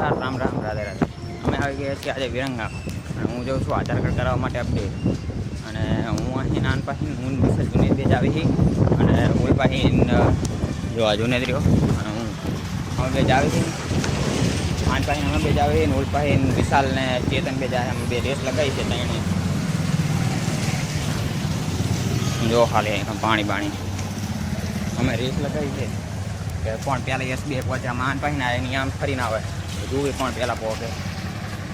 રામ રામ રાધે રાધે. અમે આવી ગયા છીએ આજે વિરંગામ અને હું જાઉં છું આધાર કાર્ડ કરાવવા માટે અપડેટ. અને હું અહીં નાન પાસે હું મિસેસ જુનેદ બે જ આવી હતી અને હું પાસે જો આ જુનેદ રહ્યો અને હું અમે બે જ આવી હતી. આન પાસે અમે બે જ આવી ને ઓલ પાસે વિશાલ ને ચેતન બે જાય અમે બે રેસ લગાવી છે ત્યાં જો ખાલી પાણી બાણી અમે રેસ લગાવી છે કે કોણ પહેલાં SBI પહોંચે આમ પાસે ના એની આમ ફરીને આવે જોવે કોણ પહેલાં પહોંચે.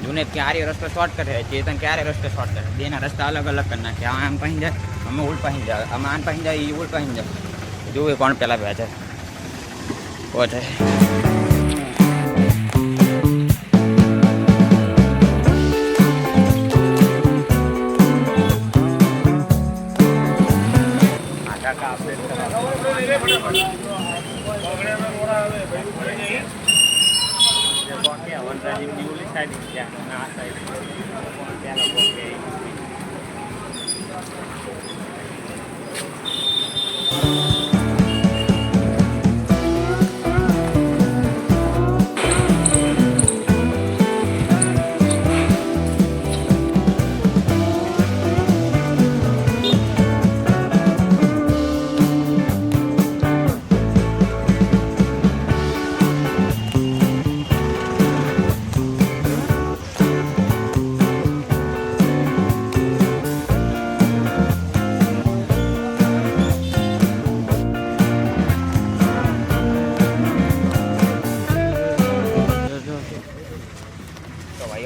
જુનેદ ક્યારે રસ્તો શોર્ટ કરે ચેતન ક્યારે રસ્તે શોર્ટ કરે બેના રસ્તા અલગ અલગ કરી નાખે. આમ પાસે જાય અમે ઉલ પાસે જાય અમે આન પાસે જાય એ ઉલ પાસે જાય જોવે કોણ પહેલાં પહોંચે પહોંચે.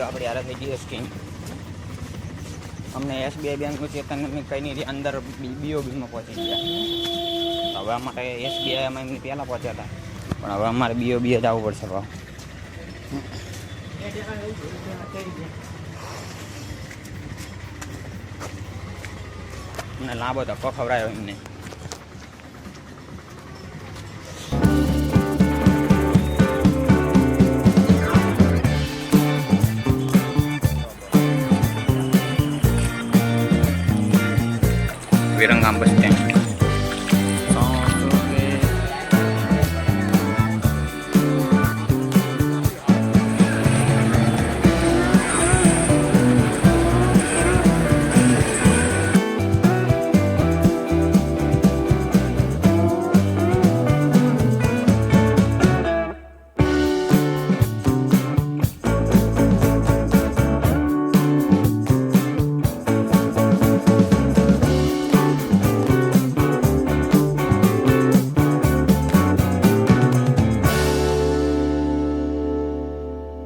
આપણે યાર થઈ ગઈ સ્કીમ અમને SBI બેંકનું ચેતન કંઈ નહીં અંદર BOBમાં પહોંચી ગયા. હવે અમારે SBIમાં એમની પહેલાં પહોંચ્યા હતા પણ હવે અમારે BOB જ આવવું પડશે. ભાવ મને લાંબો ધક્કો ખવડાયો એમને. Viramgam bus stand